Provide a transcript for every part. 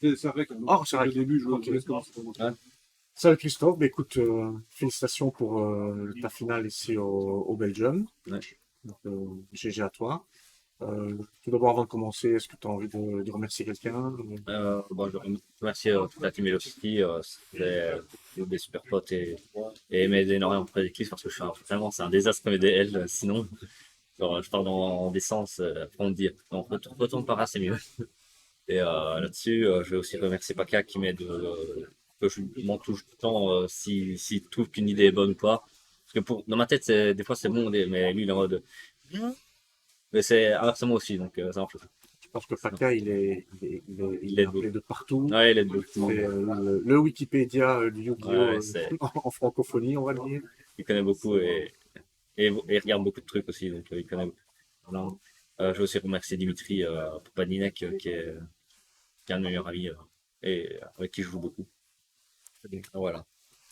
C'est vrai que Oh, c'est vrai. au début, je Ok. vous laisse commencer pour moi. Ouais. Salut Christophe, bah, écoute, félicitations pour ta finale ici au Belgium. Ouais. Donc, GG à toi. Tout d'abord, avant de commencer, est-ce que tu as envie de remercier quelqu'un? Bon, je remercie toute la team Velocity, c'était des super potes et m'aident énormément pour les parce que vraiment c'est un désastre comme DL sinon. Genre, je pars en essence, après on me dit non, retourne par là, c'est mieux. Et là-dessus, je vais aussi remercier Paka qui m'aide, que je m'en touche tout le temps s'il trouve qu'une idée est bonne ou pas. Parce que dans ma tête, des fois c'est bon, mais lui il est en mode. Mais c'est inversement aussi, donc ça marche. Je pense que Faka, Il il est aide appelé beaucoup. de partout. Ouais, il aide beaucoup. C'est le Wikipédia du Yu-Gi-Oh! Ouais, c'est, En francophonie, on va le dire. il connaît beaucoup et il regarde beaucoup de trucs aussi, donc il connaît beaucoup. Voilà. Je veux aussi remercier Dimitri Popadinek, qui est un de mes meilleurs amis et avec qui je joue beaucoup. Très bien. Voilà.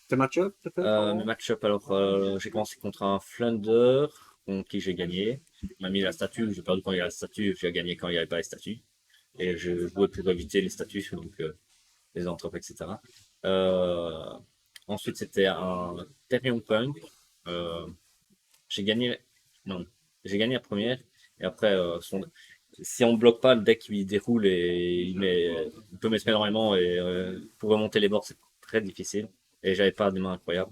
Tes match-up, peut-être, Mes avant? match-up, alors j'ai commencé contre un Flunder, contre qui j'ai gagné. Il m'a mis la statue, j'ai perdu quand il y a la statue, j'ai gagné quand il n'y avait pas les statues. Et je jouais pour éviter les statues, donc les entrepôts, etc. Euh, Ensuite, c'était un Therion Punk. Euh, j'ai gagné, non, j'ai gagné la première. Et après, si on bloque pas, le deck il déroule et il peut mettre énormément. Et pour remonter les bords, c'est très difficile. Et j'avais pas des mains incroyables.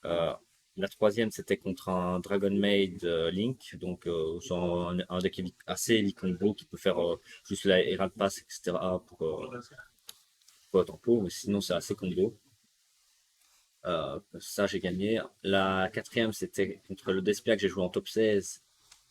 Euh, la troisième, c'était contre un Dragon Maid Link, donc c'est un deck assez heavy combo qui peut faire juste la Herald Pass, etc. pour tempo, mais sinon c'est assez combo. Ça, j'ai gagné. La quatrième, c'était contre le Despia que j'ai joué en top 16.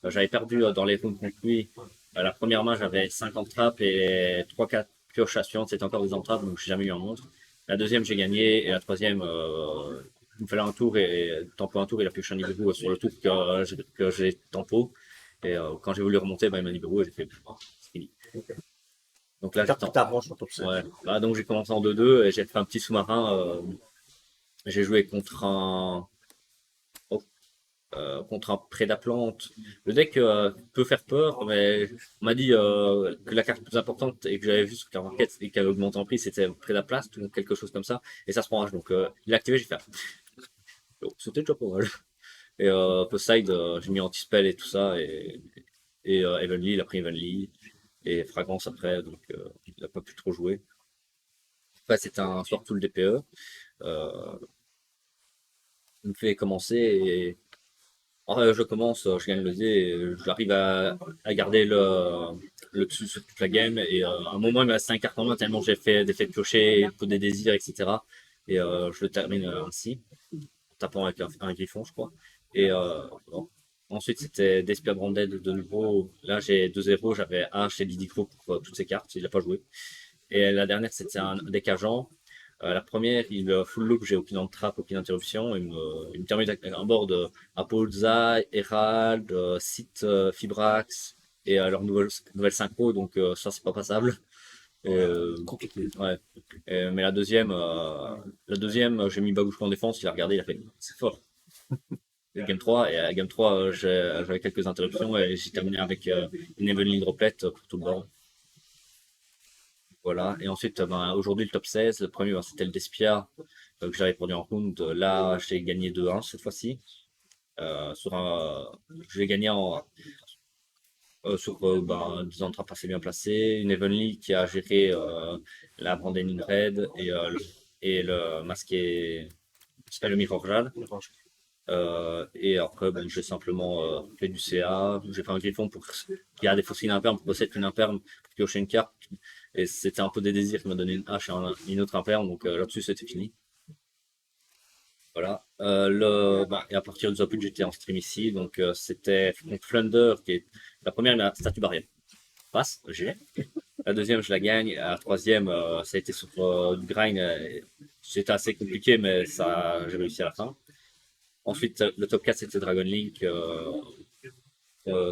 J'avais perdu dans les rounds contre lui. La première main, j'avais 50 trappes et 3-4 pioches assurantes, c'était encore des entraves, donc j'ai jamais eu un monstre. La deuxième, j'ai gagné. Et la troisième, il me fallait un tour et tempo un tour, il a pioché un Nibiru sur le tour que j'ai tempo. Et quand j'ai voulu remonter, bah, il m'a Nibiru et j'ai fait c'est fini. Donc là, Quatre j'étais qui en. t'arrangent en top 16. Ouais. Bah, donc j'ai commencé en 2-2 et j'ai fait un petit sous-marin. J'ai joué oh, contre un Prédaplante. Le deck peut faire peur, mais on m'a dit que la carte plus importante et que j'avais vu sur Card Market et qui avait augmenté en prix, c'était Prédaplast ou quelque chose comme ça. Et ça se prend rage. Donc il a activé, j'ai fait. Oh, c'était déjà pas mal. Et Poseid, j'ai mis Anti-Spell et tout ça. Et Evenly, il a pris Evenly. Et Fragrance après, donc il n'a pas pu trop jouer. Après, c'était un soir tout le DPE. Euh, il me fait commencer et je commence, je gagne le dé, et j'arrive à garder le dessus sur toute la game. Et à un moment, il me reste 5 cartes en main tellement j'ai fait des faits piocher, peu des désirs, etc. Et je le termine ainsi, en tapant avec un griffon, je crois. Et bon. Ensuite, c'était Despia Branded de nouveau. Là, j'ai 2-0, j'avais H et Lidicro pour toutes ces cartes, il n'a pas joué. Et la dernière, c'était un deck agent. La première, il full loop, j'ai aucune entrave, aucune interruption. Il me termine avec un board Apolza, Herald, Sith, Fibrax et leur nouvelle synchro, donc ça, c'est pas passable. Compliqué. Ouais. Mais la deuxième, j'ai mis Babouche en défense, il a regardé, il a fait c'est fort. Et Game 3, et à Game 3, j'avais quelques interruptions et j'ai terminé avec une Evenly Droplet pour tout le board. Voilà. Et ensuite, ben, aujourd'hui, le top 16. Le premier, ben, c'était le Despia que j'avais perdu en round. Là, j'ai gagné 2-1 cette fois-ci. Je l'ai gagné sur ben, des entrappes assez bien placées. Une Evenly qui a géré la Branding Red et le masqué et le Mirror Jade. Et après, ben, j'ai simplement fait du CA. J'ai fait un griffon pour garder fossile imperme, pour possède une imperme, pour piocher une carte. Et c'était un peu des désirs qui m'a donné une hache et une autre imperme. Donc là-dessus, c'était fini. Voilà. Et à partir de Zoput, j'étais en stream ici. Donc c'était contre Flunder, qui est la première, la statue barrière. Passe, j'ai. La deuxième, je la gagne. La troisième, ça a été sur du grind. C'était assez compliqué, mais ça, j'ai réussi à la fin. Ensuite, le top 4, c'était Dragon Link.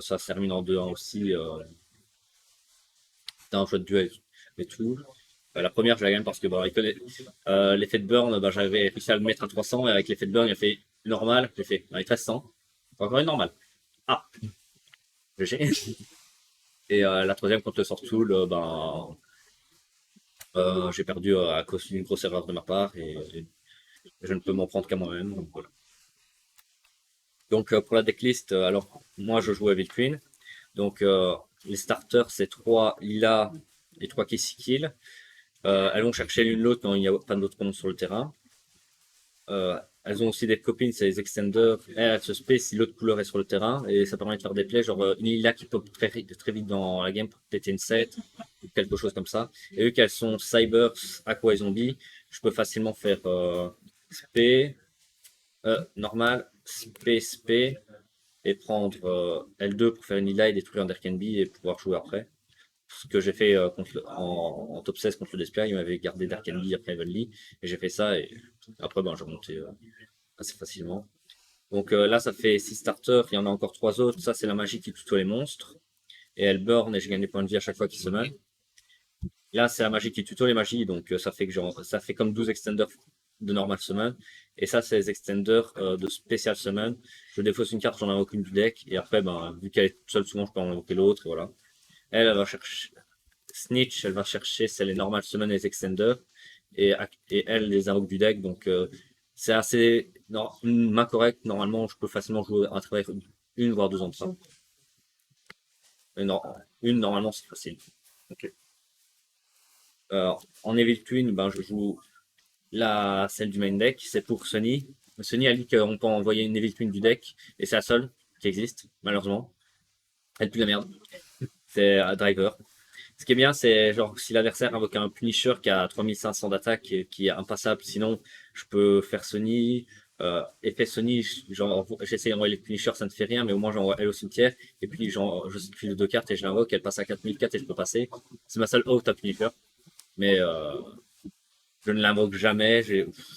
Ça se termine en 2-1 aussi. C'était un jeu de duel et tout. La première, je la gagne parce que bah, l'effet de burn, bah, j'avais réussi à le mettre à 300 et avec l'effet de burn, il a fait normal. J'ai fait, il reste 100. Encore une normale. Ah, GG. Et la troisième, contre le Sortool, ben, J'ai perdu à cause d'une grosse erreur de ma part et je ne peux m'en prendre qu'à moi-même. Donc, voilà. Donc pour la decklist, alors moi je joue avec Queen. Donc les starters c'est 3 Lila et 3 Kissy Kill. Elles vont chercher l'une l'autre quand il n'y a pas d'autres monstres sur le terrain. Elles ont aussi des copines, c'est les extenders. Elles se spacent si l'autre couleur est sur le terrain et ça permet de faire des plays, genre une Lila qui pop très vite dans la game pour péter une set ou quelque chose comme ça. Et vu qu'elles sont Cybers, Aqua et Zombie, je peux facilement faire SP, normal, SP et prendre L2 pour faire une Lila et détruire un Darkenby et pouvoir jouer après. Ce que j'ai fait en top 16 contre le Despia, il m'avait gardé Darkenby après Evenly et j'ai fait ça et après ben, j'ai remonté assez facilement. Donc là ça fait 6 starters, il y en a encore 3 autres. Ça c'est la magie qui tutoie les monstres et elle burn et je gagne des points de vie à chaque fois qu'ils se mènent. Là c'est la magie qui tutoie les magies, donc ça fait que ça fait comme 12 extenders de normal summon. Et ça c'est les extenders de special summon. Je défausse une carte, j'en ai aucune du deck et après ben vu qu'elle est toute seule souvent je peux en invoquer l'autre et voilà. Elle va chercher Snitch, elle va chercher c'est les normal summon et les extenders et, et elle les invoque du deck, donc c'est assez non, une main correcte. Normalement, je peux facilement jouer à travers une voire deux entrées. Non, une normalement c'est facile. Ok. En Evil Twin, ben je joue celle du main deck, c'est pour Sunny. Sunny a dit qu'on peut envoyer une Evil Twin du deck et c'est la seule qui existe malheureusement. Elle pue la merde. C'est un driver. Ce qui est bien, c'est genre si l'adversaire invoque un Punisher qui a 3500 d'attaque et qui est impassable, sinon je peux faire Sony, effet Sony, genre j'essaie d'envoyer les Punishers, ça ne fait rien, mais au moins j'envoie elle au cimetière, et puis genre je file deux cartes et je l'invoque, elle passe à 4004 et je peux passer. C'est ma seule out à Punisher, mais je ne l'invoque jamais.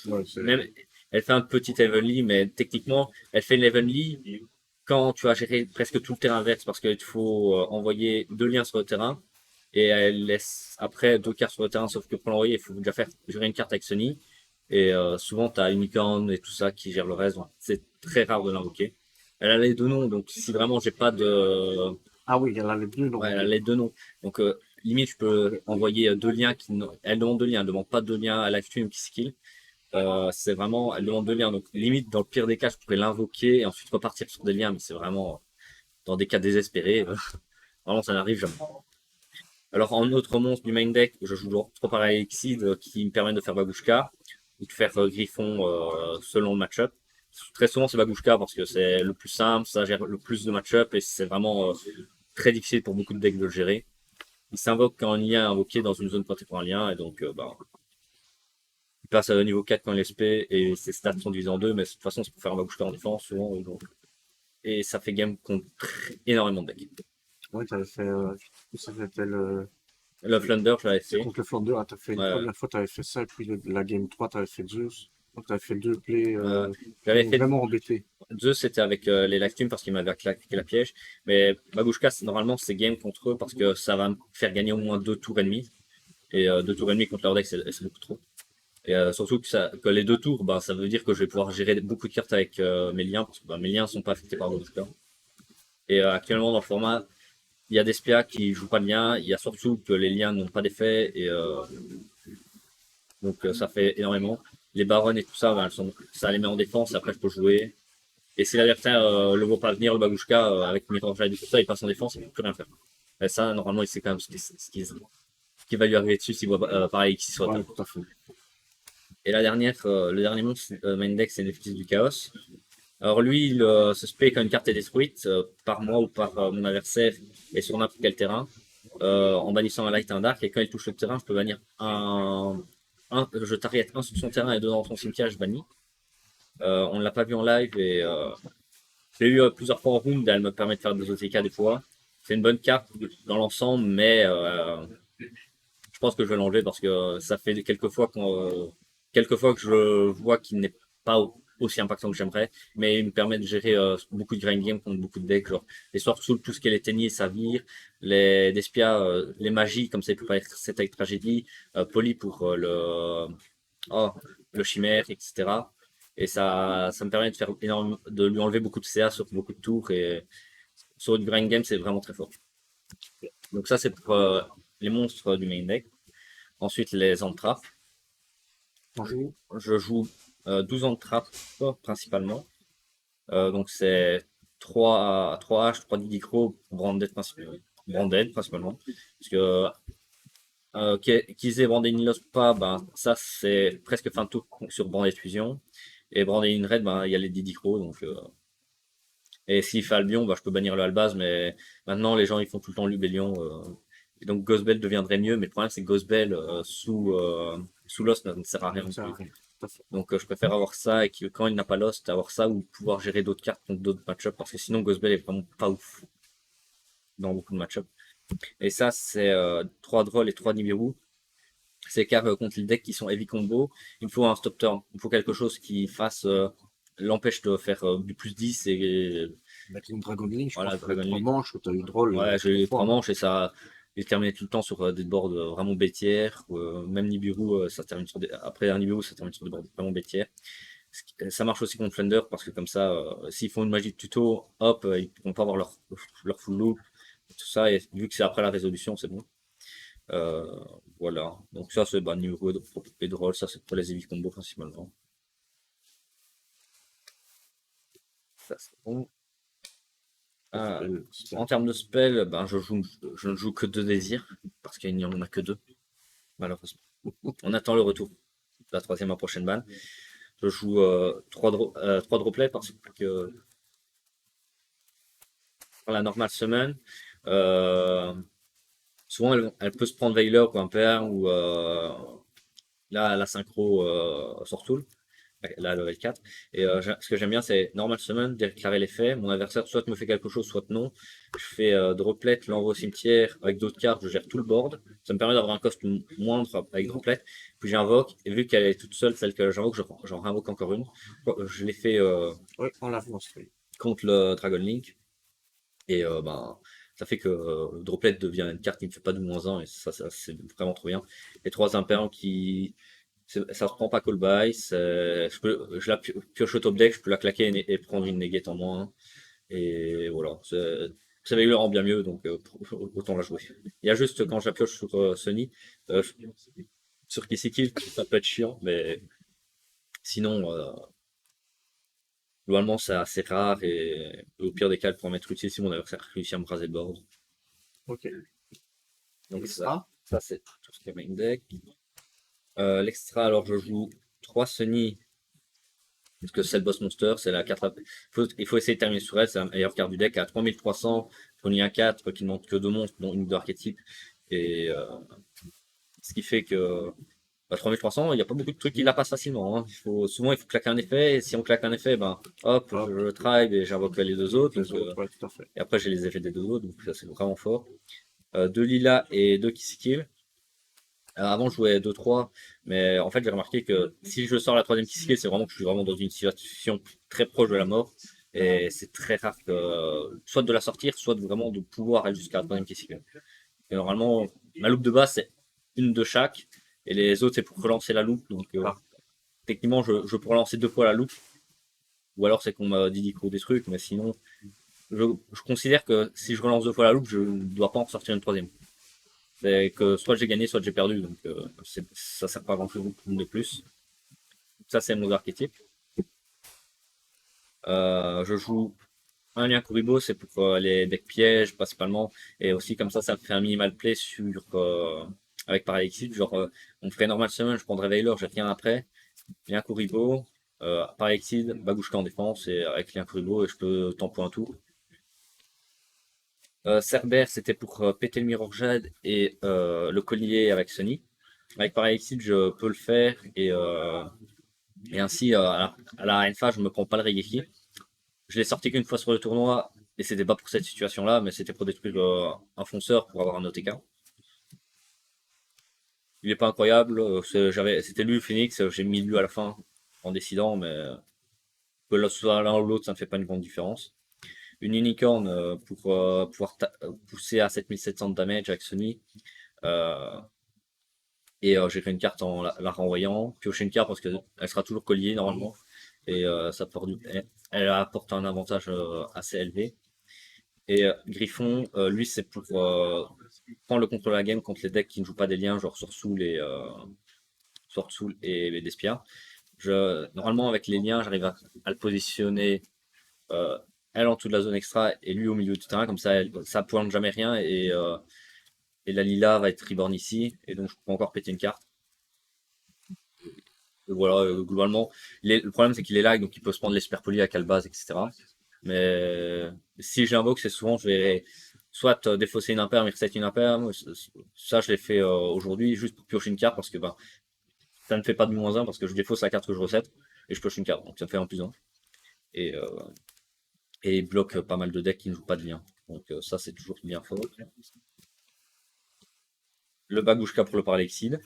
Ouais, Même, elle fait un petit Heavenly, mais techniquement, elle fait une Heavenly quand tu as géré presque tout le terrain adverse parce qu'il faut envoyer deux liens sur le terrain et elle laisse après deux cartes sur le terrain, sauf que pour l'envoyer, il faut déjà faire gérer une carte avec Sony. Et souvent, tu as Unicorn et tout ça qui gère le reste, donc c'est très rare de l'invoquer. Elle a les deux noms, donc si vraiment j'ai pas de. Ah oui, elle a les deux, Ouais, donc. elle a les deux noms. Donc limite, je peux envoyer deux liens qui. Elle demande deux liens, elle demande pas deux liens à livestream qui skill. C'est vraiment. Elle demande deux liens, donc limite, dans le pire des cas, je pourrais l'invoquer et ensuite repartir sur des liens, mais c'est vraiment dans des cas désespérés. Vraiment, ça n'arrive jamais. Alors, en autre monstre du main deck, je joue trop pareil Exceed qui me permet de faire Babushka ou de faire Griffon selon le match-up. Très souvent, c'est Babushka parce que c'est le plus simple, ça gère le plus de match-up et c'est vraiment très difficile pour beaucoup de decks de le gérer. Il s'invoque quand un lien est invoqué dans une zone protégée par un lien et donc bah, il passe à niveau 4 quand il SP et ses stats sont divisés en deux, mais de toute façon, c'est pour faire un Babushka en défense souvent. Donc, et ça fait game contre énormément de decks. Ouais, t'avais fait. Ça s'appelle. Le Flunder, je l'avais C'est fait. contre le Flounder. Ah, t'as fait une Ouais, première fois, t'avais fait ça, et puis la game 3, t'avais fait Zeus. Donc, t'avais fait deux plays qui j'avais m'ont fait vraiment embêté. Zeus, c'était avec les live streams parce qu'il m'avait claqué la piège. Mais Babushka, normalement, c'est game contre eux parce que ça va me faire gagner au moins deux tours et demi. Et deux tours et demi contre leur deck, c'est beaucoup trop. Et surtout que les deux tours, bah, ça veut dire que je vais pouvoir gérer beaucoup de cartes avec mes liens parce que bah, mes liens sont pas affectés par Babushka. Et actuellement, dans le format, il y a des SPA qui jouent pas de liens. Il y a surtout que les liens n'ont pas d'effet. Et donc, ça fait énormément. Les barons et tout ça, bah, ça les met en défense. Après, je peux jouer. Et si l'adversaire le voit pas venir, le Babushka, avec Mirage et tout ça, il passe en défense, il peut plus rien faire. Et ça, normalement, il sait quand même ce qui va lui arriver dessus s'il voit pareil X sur la Ouais, table. tout à fait. Et la dernière, le dernier monstre main deck, c'est Neftis du Chaos. Alors lui, il se spé quand une carte est détruite par moi ou par mon adversaire et sur n'importe quel terrain, en bannissant un light et un dark. Et quand il touche le terrain, je peux bannir je target un sur son terrain et deux dans son cimetière, je bannis. On ne l'a pas vu en live et j'ai eu plusieurs fois en round, elle me permet de faire des OTK des fois. C'est une bonne carte dans l'ensemble, mais je pense que je vais l'enlever parce que ça fait quelques fois que je vois qu'il n'est pas aussi impactant que j'aimerais, mais il me permet de gérer beaucoup de grind game contre beaucoup de decks, genre les sorts tout ce qui est les tennis, ça vire, les Despia, les magies, comme ça il peut pas être 7 avec tragédie, Poly pour oh, le chimère, etc. Et ça me permet de faire de lui enlever beaucoup de CA sur beaucoup de tours et sur une grind game, c'est vraiment très fort. Donc ça, c'est pour les monstres du main deck. Ensuite, les entrappes. On joue. Je joue 12 entrappes principalement. Donc c'est 3 H, 3 Didicro, Branded principalement. Parce que qu'ils aient Branded Inlos ou pas, ben, ça c'est presque fin de tour sur Branded Fusion. Et Branded in Red, ben, il y a les Didicro. Donc, et s'il fait Albion, ben, je peux bannir le Albaz, mais maintenant les gens ils font tout le temps Lubellion. Et donc Ghostbell deviendrait mieux, mais le problème c'est que Ghostbell sous Lost ne sert à rien non Ça plus. arrive. Tout à fait. Donc je préfère avoir ça et que quand il n'a pas Lost, avoir ça ou pouvoir gérer d'autres cartes contre d'autres match-ups parce que sinon Ghostbell est vraiment pas ouf dans beaucoup de match-ups. Et ça c'est 3 Droll et 3 Nibiru. Ces cartes contre les decks qui sont heavy combo, il me faut un stop turn. Il me faut quelque chose qui fasse l'empêche de faire du plus 10 et Avec une Dragon Link, je voilà, pense que les Dragon 3 Link. manches, tu as eu drôle Ouais, j'ai eu les 3 fois. manches et ça il terminait tout le temps sur des boards vraiment bêtières. Même Nibiru, ça termine sur après un Nibiru, ça termine sur des boards vraiment bêtières. Ça marche aussi contre Flunder parce que comme ça, s'ils font une magie de tuto, hop, ils pourront pas avoir leur full loop, tout ça, et vu que c'est après la résolution, c'est bon. Euh, voilà. Donc ça, c'est bah, niveau et de rôle, ça c'est pour les heavy combos principalement. Ça, c'est bon. Ah, en termes de spell, ben, je ne joue que 2 désirs, parce qu'il n'y en a que 2, malheureusement. On attend le retour de la troisième à prochaine ban. Je joue 3 droplets parce que pour la normale semaine, euh, souvent elle peut se prendre Veiler ou un père ou là la synchro Sortool, la level 4. Et ce que j'aime bien c'est normal summon, déclarer l'effet. Mon adversaire soit me fait quelque chose, soit non. Je fais droplet, l'envoie au cimetière avec d'autres cartes, je gère tout le board. Ça me permet d'avoir un cost moindre avec droplet. Puis j'invoque, et vu qu'elle est toute seule, celle que j'invoque, j'en réinvoque encore une. Je l'ai fait Oui, on l'a construit. contre le Dragon Link. Et ben, ça fait que Droplet devient une carte qui ne fait pas de -1 et ça c'est vraiment trop bien. Les 3 impériaux ça se prend pas call by, je la pioche au top deck, je peux la claquer et prendre une negate en moins. Et voilà, ça va le rend bien mieux, donc autant la jouer. Il y a juste quand je la pioche sur Sunny, euh, sur Kiseki, ça peut être chiant, mais sinon, globalement, c'est assez rare et au pire des cas, pour mettre utile si mon adversaire réussit à me raser le board. Ok. Donc Extra. ça c'est tout ce qui est main deck. L'extra, alors je joue 3 Sunny, parce que c'est le boss monster, c'est la carte. Il faut essayer de terminer sur elle, c'est la meilleure carte du deck à 3300. On y a 4 qui ne montre que 2 monstres, dont une d'archétype. Et ce qui fait que 3300, il n'y a pas beaucoup de trucs qui la passent facilement. Hein. Souvent, il faut claquer un effet, et si on claque un effet, ben hop, Hop. je tribe et j'invoque les 2 autres. Les Donc, autres, ouais, tout à fait. et après, j'ai les effets des 2 autres, donc ça c'est vraiment fort. 2 lilas et 2 Kill. Avant, je jouais 2-3, mais en fait, j'ai remarqué que si je sors la troisième Kill, c'est vraiment que je suis vraiment dans une situation très proche de la mort. Et c'est très rare que, soit de la sortir, soit vraiment de pouvoir aller jusqu'à la troisième Kill. Et normalement, ma loupe de base, c'est une de chaque, et les autres, c'est pour relancer la loupe. Donc, techniquement, je peux relancer 2 fois la loupe, ou alors c'est qu'on m'a dit des trucs, mais sinon, je considère que si je relance 2 fois la loupe, je ne dois pas en sortir une troisième. C'est que soit j'ai gagné, soit j'ai perdu. Donc ça sert pas à grand chose de plus. Ça, c'est mon archétype. Je joue un lien Kuribo, c'est pour les decks pièges principalement. Et aussi comme ça me fait un minimal play sur avec Paralyxide. Genre, on ferait normal summon, je prendrais Veiler, j'ai rien après. Lien Kuribo, Paralyxide, Bagushka en défense, et avec lien Kuribo, et je peux tempo un tour. Cerber, c'était pour péter le Mirror Jade et le collier avec Sunny. Avec Paralyxide, je peux le faire et ainsi à la NFA, je me prends pas le Regeki. Je l'ai sorti qu'une fois sur le tournoi et c'était pas pour cette situation-là, mais c'était pour détruire un fonceur pour avoir un OTK. Il est pas incroyable, c'était lui Phoenix, j'ai mis lui à la fin en décidant, mais que soit l'un ou l'autre, ça ne fait pas une grande différence. Une unicorn pour pouvoir pousser à 7700 de damage avec Sony. Euh, et j'ai fait une carte en la renvoyant, piocher une carte parce qu'elle sera toujours collier normalement. Et elle apporte un avantage assez élevé. Et Griffon, lui, c'est pour prendre le contrôle de la game contre les decks qui ne jouent pas des liens, genre Sword Soul et Despia. Normalement, avec les liens, j'arrive à le positionner elle en dessous de la zone extra et lui au milieu du terrain, comme ça, ça pointe jamais rien et la Lila va être reborn ici, et donc je peux encore péter une carte. Et voilà, globalement, le problème c'est qu'il est lag, donc il peut se prendre les super polis à Calbaz, etc. Mais si je l'invoque, c'est souvent je vais soit défausser une imperme et reset une imperme. Ça, je l'ai fait aujourd'hui juste pour piocher une carte parce que bah, ça ne fait pas de -1 parce que je défausse la carte que je recette et je pioche une carte, donc ça me fait un +1. Et, euh, et il bloque pas mal de decks qui ne jouent pas de lien. Donc ça, c'est toujours bien fort. Le Bagoushka pour le Paralexide.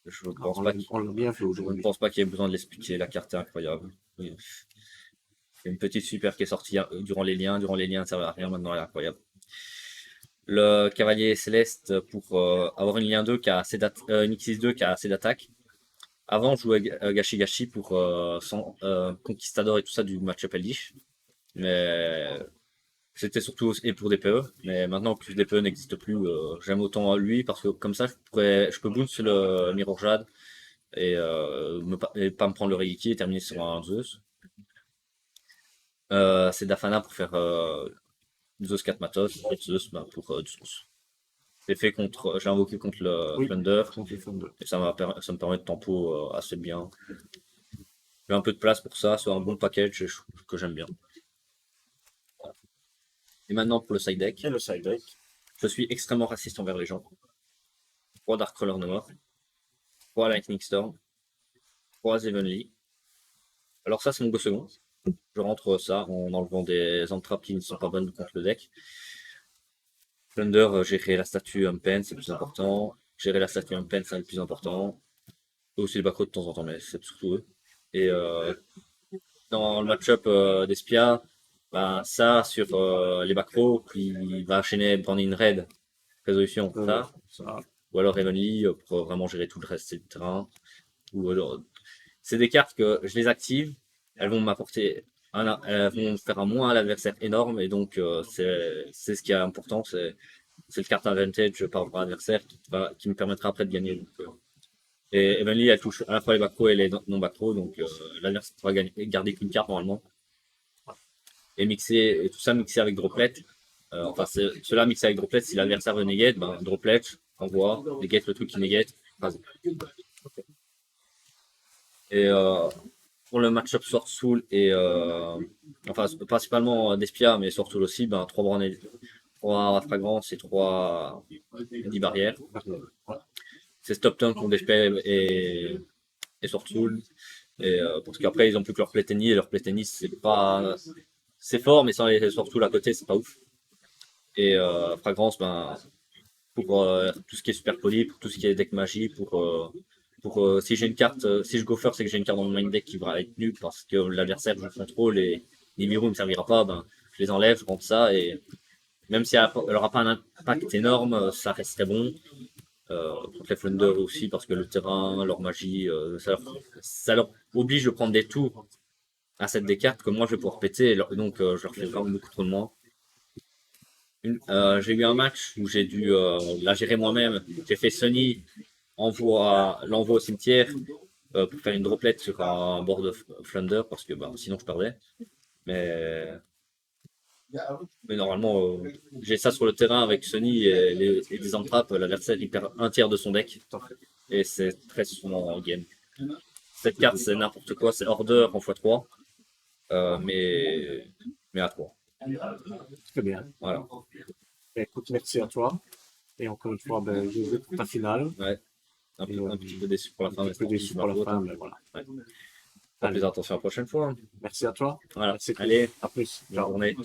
Je pense pas On l'a bien fait je ne aujourd'hui. pense pas qu'il y ait besoin de l'expliquer, la carte est incroyable. Oui. Il y a une petite super qui est sortie durant les liens, ça servait à rien, maintenant elle est incroyable. Le Cavalier Céleste pour avoir une lien 2 qui a assez une X2 qui a assez d'attaque. Avant, je jouais Gashi Gashi pour Conquistador et tout ça du match-up Eldish. Mais c'était surtout et pour DPE. Mais maintenant que DPE n'existe plus, j'aime autant lui parce que comme ça, je peux bounce sur le Mirror Jade et, et pas me prendre le Reiki et terminer sur un Zeus. C'est Dafana pour faire Zeus 4 Matos, et Zeus bah, pour Zeus. J'ai invoqué contre le Oui, Plunder, contre le Thunder. et ça me permet de tempo assez bien. J'ai un peu de place pour ça, c'est un bon package que j'aime bien. Et maintenant pour le side deck. Et le side deck. Je suis extrêmement raciste envers les gens. 3 Darkcrawler Noir, 3 Lightning Storm, 3 Evenly. Alors ça c'est mon go second. Je rentre ça en enlevant des entrappes qui ne sont pas bonnes contre le deck. Plunder, gérer la statue Umpen, c'est le plus important. Gérer la statue Umpen, c'est le plus important. Et aussi les backroads de temps en temps, mais c'est surtout eux. Et dans le match-up d'Espia, ben, ça sur les backrows, il va enchaîner Burning Red, résolution, ça. Ou alors Heavenly pour vraiment gérer tout le reste du terrain. Ou alors, c'est des cartes que je les active, elles vont m'apporter elles vont faire un moins à l'adversaire énorme et donc c'est ce qui est important, c'est le carte advantage par rapport à l'adversaire qui me permettra après de gagner. Donc, et Evenly elle touche à la fois les backrows et les non backrows, donc l'adversaire va garder qu'une carte normalement. Et tout ça mixé avec Droplet. Enfin, cela mixé avec Droplet, si l'adversaire veut negate, ben, Droplet, envoie, negate le truc qui negate. Et pour le match-up Sword Soul et enfin principalement Despia, mais Sword Soul aussi, ben 3 fragrances et 3 10 barrières. C'est stop turn pour Despia et Sword Soul. Et parce qu'après ils ont plus que leur Pléténie et leur Pléténie c'est fort, mais sans les Sword Soul à côté c'est pas ouf. Et fragrance, ben pour tout ce qui est super poli, pour tout ce qui est deck magie, si j'ai une carte, si je go first, c'est que j'ai une carte dans mon main deck qui va être nulle parce que l'adversaire joue contrôle et Nibiru ne me servira pas, ben, je les enlève, je rentre ça et même si elle n'aura pas un impact énorme, ça resterait bon. Contre les Flunder aussi parce que le terrain, leur magie, ça leur oblige de prendre des tours à cette des cartes que moi je vais pouvoir péter et donc je leur fais vraiment beaucoup trop de moins. J'ai eu un match où j'ai dû la gérer moi-même. J'ai fait Sony l'envoi au cimetière pour faire une droplet sur un board de Flunder parce que bah, sinon je perdais. Mais normalement, j'ai ça sur le terrain avec Sony et les entrappes. L'adversaire il perd un tiers de son deck et c'est très souvent en game. Cette carte c'est n'importe quoi, c'est Order en x3, mais à 3. Très bien. Voilà. Écoute, merci à toi. Et encore une fois, ben, je vais pour ta finale. Ouais. Un petit peu déçu pour la fin. Un peu déçu pour la fin, mais voilà. Ouais. Fais attention la prochaine fois. Merci à toi. Voilà. Merci. Allez, à plus. bonne journée.